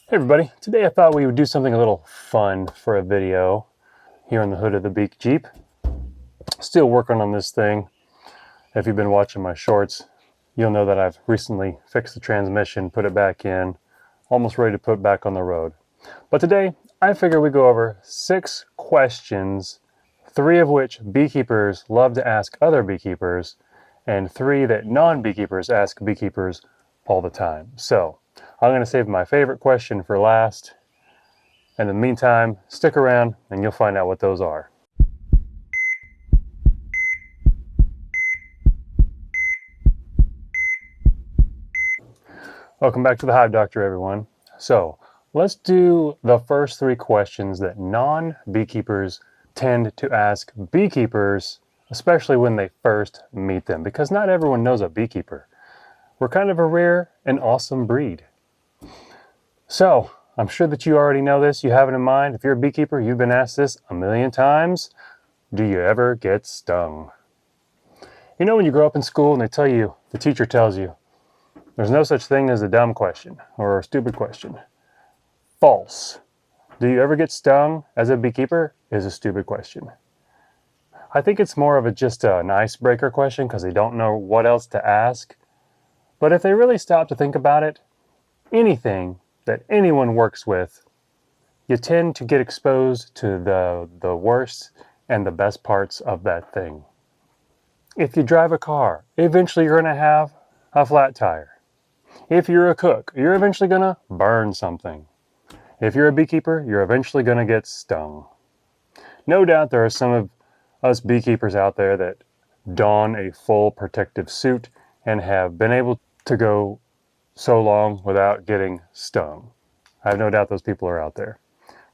Hey everybody, today I thought we would do something a little fun for a video here on the hood of the Beak Jeep. Still working on this thing. If you've been watching my shorts, you'll know that I've recently fixed the transmission, put it back in, almost ready to put back on the road. But today, I figure we go over 6 questions, 3 of which beekeepers love to ask other beekeepers, and 3 that non-beekeepers ask beekeepers all the time. So, I'm going to save my favorite question for last. In the meantime, stick around and you'll find out what those are. Welcome back to the Hive Doctor, everyone. So, let's do the first 3 questions that non-beekeepers tend to ask beekeepers, especially when they first meet them, because not everyone knows a beekeeper. We're kind of a rare and awesome breed. So, I'm sure that you already know this, you have it in mind. If you're a beekeeper, you've been asked this a million times. Do you ever get stung? You know when you grow up in school and they tell you, the teacher tells you, there's no such thing as a dumb question or a stupid question. False. Do you ever get stung as a beekeeper is a stupid question. I think it's more of just an icebreaker question because they don't know what else to ask. But if they really stop to think about it, anything that anyone works with, you tend to get exposed to the worst and the best parts of that thing. If you drive a car, eventually you're going to have a flat tire. If you're a cook, you're eventually going to burn something. If you're a beekeeper, you're eventually going to get stung. No doubt there are some of us beekeepers out there that don a full protective suit and have been able to go so long without getting stung. I have no doubt those people are out there.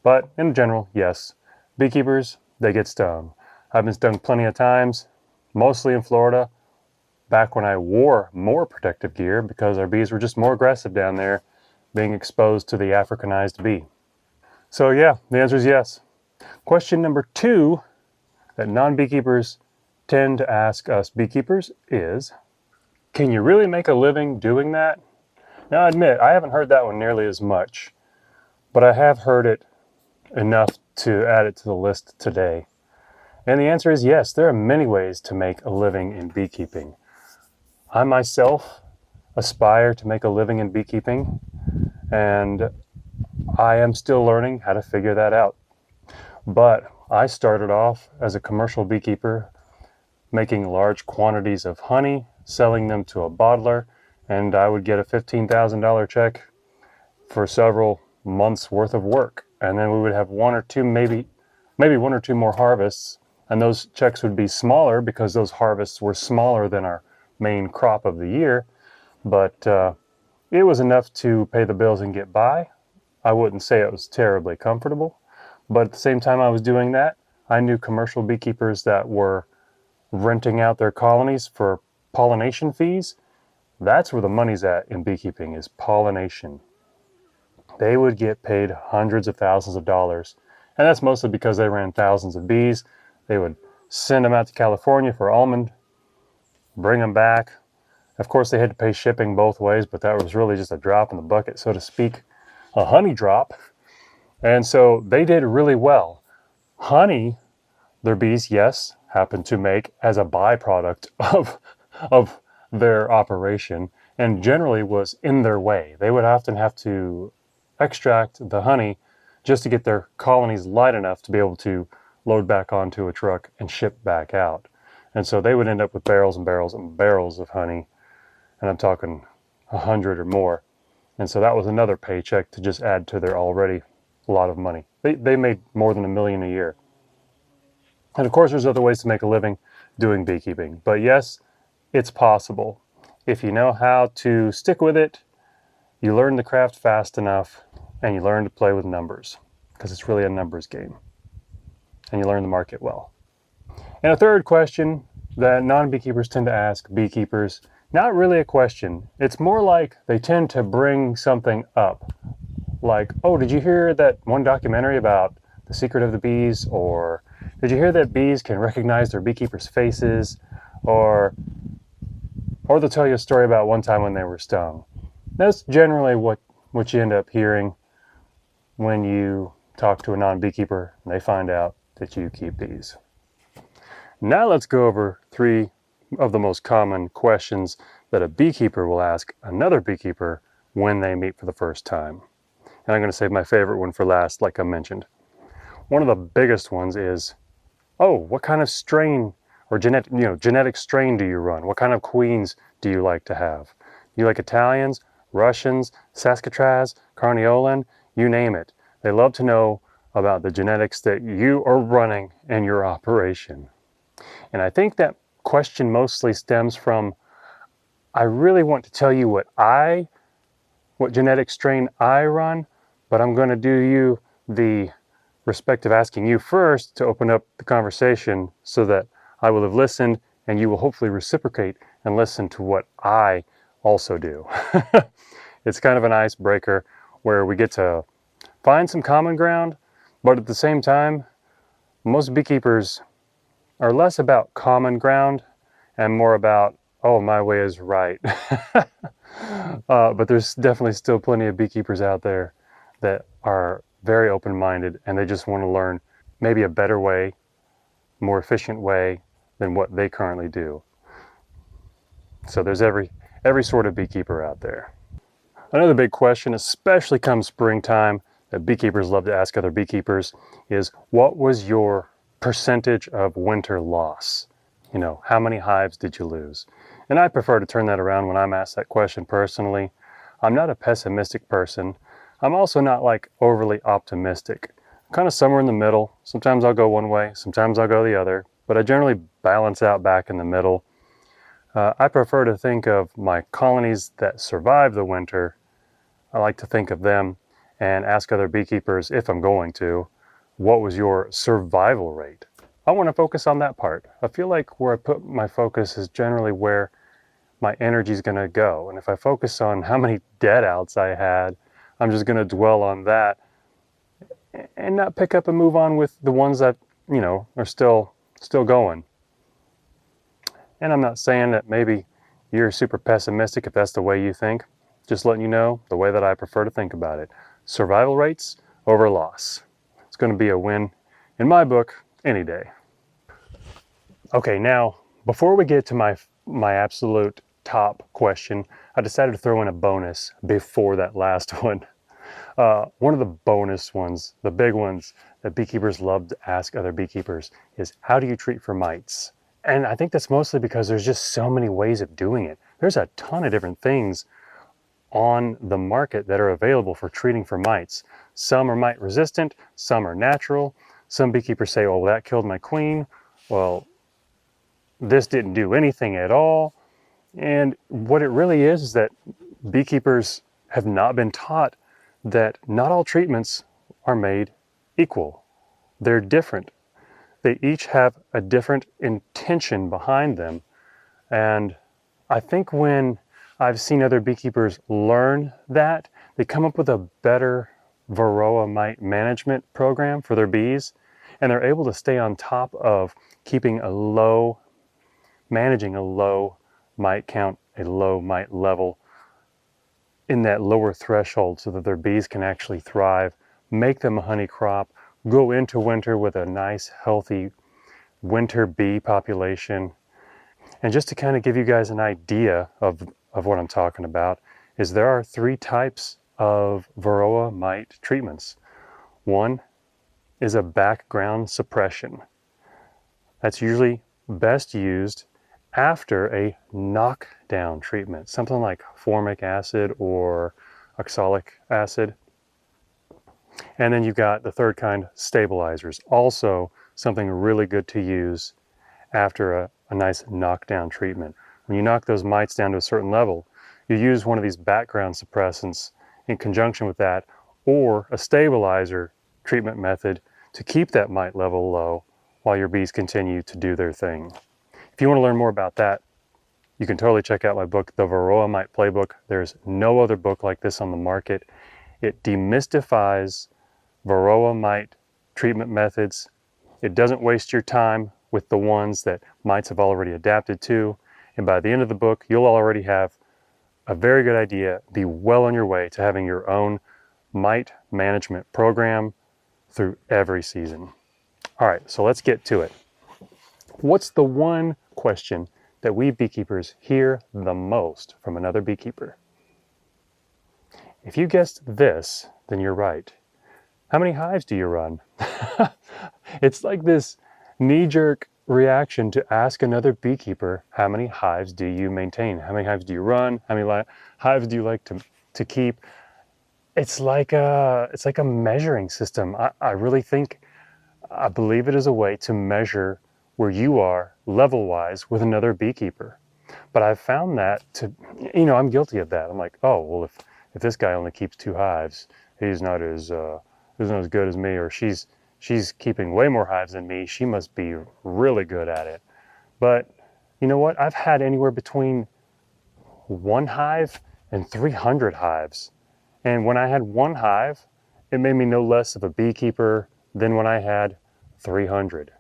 But in general, yes, beekeepers, they get stung. I've been stung plenty of times, mostly in Florida, back when I wore more protective gear because our bees were just more aggressive down there, being exposed to the Africanized bee. So yeah, the answer is yes. Question number 2 that non-beekeepers tend to ask us beekeepers is, can you really make a living doing that? Now I admit, I haven't heard that one nearly as much, but I have heard it enough to add it to the list today. And the answer is yes, there are many ways to make a living in beekeeping. I myself aspire to make a living in beekeeping, and I am still learning how to figure that out. But I started off as a commercial beekeeper, making large quantities of honey, selling them to a bottler, and I would get a $15,000 check for several months worth of work. And then we would have one or two, maybe 1 or 2 more harvests, and those checks would be smaller because those harvests were smaller than our main crop of the year. But it was enough to pay the bills and get by. I wouldn't say it was terribly comfortable, but at the same time I was doing that, I knew commercial beekeepers that were renting out their colonies for pollination fees. That's where the money's at in beekeeping, is pollination. They would get paid hundreds of thousands of dollars, and that's mostly because they ran thousands of bees. They would send them out to California for almond, bring them back. Of course, they had to pay shipping both ways, but that was really just a drop in the bucket, so to speak, a honey drop. And so they did really well. Honey, their bees, yes, happened to make as a byproduct of their operation, and generally was in their way. They would often have to extract the honey just to get their colonies light enough to be able to load back onto a truck and ship back out. And so they would end up with barrels and barrels and barrels of honey, and I'm talking 100 or more. And so that was another paycheck to just add to their already a lot of money. They made more than $1 million a year. And of course there's other ways to make a living doing beekeeping, but yes, it's possible. If you know how to stick with it, you learn the craft fast enough, and you learn to play with numbers, because it's really a numbers game, and you learn the market well. And a third question that non-beekeepers tend to ask beekeepers, not really a question, it's more like they tend to bring something up. Like, oh, did you hear that one documentary about the secret of the bees? Or did you hear that bees can recognize their beekeepers' faces? Or they'll tell you a story about one time when they were stung. That's generally what you end up hearing. when you talk to a non-beekeeper and they find out that you keep bees. Now let's go over 3 of the most common questions that a beekeeper will ask another beekeeper when they meet for the first time. And I'm going to save my favorite one for last, like I mentioned. One of the biggest ones is, oh, what kind of strain or genetic strain do you run? What kind of queens do you like to have? Do you like Italians, Russians, Saskatraz, Carniolan, you name it. They love to know about the genetics that you are running in your operation. And I think that question mostly stems from, I really want to tell you what genetic strain I run, but I'm going to do you the respect of asking you first to open up the conversation so that I will have listened and you will hopefully reciprocate and listen to what I also do. It's kind of an icebreaker where we get to find some common ground, but at the same time, most beekeepers are less about common ground and more about, oh, my way is right. But there's definitely still plenty of beekeepers out there that are very open-minded and they just want to learn maybe a better way, more efficient way than what they currently do. So there's every sort of beekeeper out there. Another big question, especially come springtime, that beekeepers love to ask other beekeepers is, what was your percentage of winter loss? You know, how many hives did you lose? And I prefer to turn that around when I'm asked that question personally. I'm not a pessimistic person. I'm also not like overly optimistic. I'm kind of somewhere in the middle. Sometimes I'll go one way, sometimes I'll go the other, but I generally balance out back in the middle. I prefer to think of my colonies that survive the winter. I like to think of them and ask other beekeepers, if I'm going to, what was your survival rate? I want to focus on that part. I feel like where I put my focus is generally where my energy is going to go. And if I focus on how many dead outs I had, I'm just going to dwell on that and not pick up and move on with the ones that, you know, are still going. And I'm not saying that maybe you're super pessimistic if that's the way you think. Just letting you know the way that I prefer to think about it. Survival rates over loss. It's going to be a win in my book any day. Okay, now before we get to my absolute top question, I decided to throw in a bonus before that last one. One of the bonus ones, the big ones that beekeepers love to ask other beekeepers is, how do you treat for mites? And I think that's mostly because there's just so many ways of doing it. There's a ton of different things on the market that are available for treating for mites. Some are mite resistant, some are natural. Some beekeepers say, oh, that killed my queen. Well, this didn't do anything at all. And what it really is that beekeepers have not been taught that not all treatments are made equal. They're different. They each have a different intention behind them. And I think when I've seen other beekeepers learn that, they come up with a better Varroa mite management program for their bees, and they're able to stay on top of managing a low mite count, a low mite level in that lower threshold so that their bees can actually thrive, make them a honey crop, go into winter with a nice, healthy winter bee population. And just to kind of give you guys an idea of what I'm talking about, is there are 3 types of Varroa mite treatments. One is a background suppression. That's usually best used after a knockdown treatment, something like formic acid or oxalic acid. And then you've got the third kind, stabilizers, also something really good to use after a nice knockdown treatment. When you knock those mites down to a certain level, you use one of these background suppressants in conjunction with that, or a stabilizer treatment method to keep that mite level low while your bees continue to do their thing. If you want to learn more about that, you can totally check out my book, The Varroa Mite Playbook. There's no other book like this on the market. It demystifies Varroa mite treatment methods. It doesn't waste your time with the ones that mites have already adapted to. And by the end of the book, you'll already have a very good idea, be well on your way to having your own mite management program through every season. All right, so let's get to it. What's the one question that we beekeepers hear the most from another beekeeper? If you guessed this, then you're right. How many hives do you run? It's like this knee-jerk reaction to ask another beekeeper, how many hives do you maintain? How many hives do you run? How many hives do you like to keep? It's like a measuring system. I really think, I believe it is a way to measure where you are level-wise with another beekeeper. But I've found that I'm guilty of that. I'm like, oh, well, if this guy only keeps 2 hives, he's not as good as me, or she's keeping way more hives than me. She must be really good at it. But you know what? I've had anywhere between 1 hive and 300 hives. And when I had 1 hive, it made me no less of a beekeeper than when I had 300.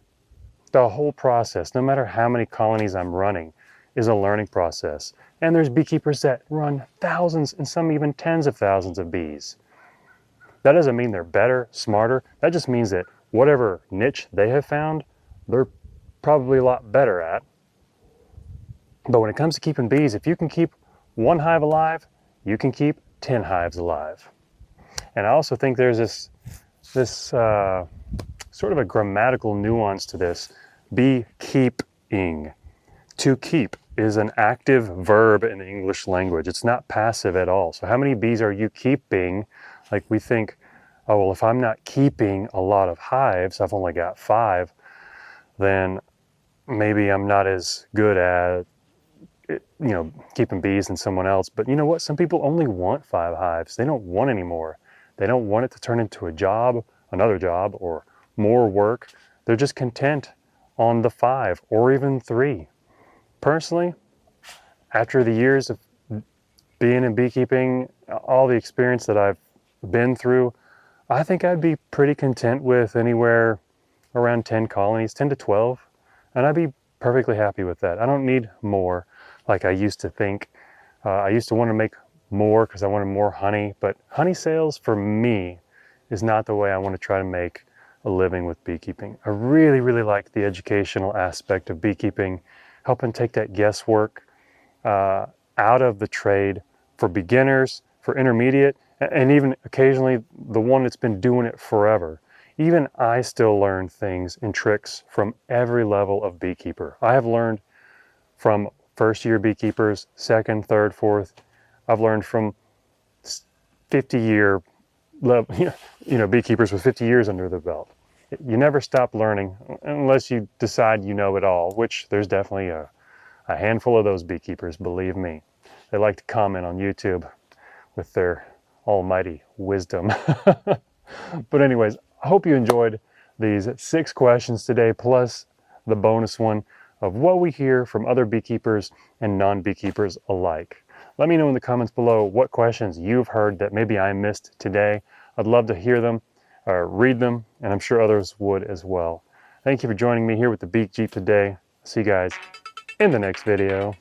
The whole process, no matter how many colonies I'm running, is a learning process. And there's beekeepers that run thousands and some even tens of thousands of bees. That doesn't mean they're better, smarter. That just means that whatever niche they have found, they're probably a lot better at. But when it comes to keeping bees, if you can keep 1 hive alive, you can keep 10 hives alive. And I also think there's this sort of a grammatical nuance to this. Beekeeping. To keep is an active verb in the English language. It's not passive at all. So how many bees are you keeping? Like we think, oh, well, if I'm not keeping a lot of hives, I've only got 5, then maybe I'm not as good at keeping bees than someone else. But you know what? Some people only want 5 hives. They don't want any more. They don't want it to turn into a job, another job, or more work. They're just content on the 5 or even 3. Personally, after the years of being in beekeeping, all the experience that I've been through, I think I'd be pretty content with anywhere around 10 colonies, 10 to 12, and I'd be perfectly happy with that. I don't need more like I used to think. I used to want to make more because I wanted more honey, but honey sales for me is not the way I want to try to make a living with beekeeping. I really, really like the educational aspect of beekeeping, helping take that guesswork out of the trade for beginners, for intermediate, and even occasionally the one that's been doing it forever. Even I still learn things and tricks from every level of beekeeper. I have learned from first-year beekeepers, second, third, fourth. I've learned from 50-year beekeepers with 50 years under their belt. You never stop learning unless you decide you know it all, which there's definitely a handful of those beekeepers, believe me. They like to comment on YouTube with their almighty wisdom. But anyways, I hope you enjoyed these 6 questions today, plus the bonus one of what we hear from other beekeepers and non-beekeepers alike. Let me know in the comments below what questions you've heard that maybe I missed today. I'd love to hear them, or read them, and I'm sure others would as well. Thank you for joining me here with the Beak Jeep today. See you guys in the next video.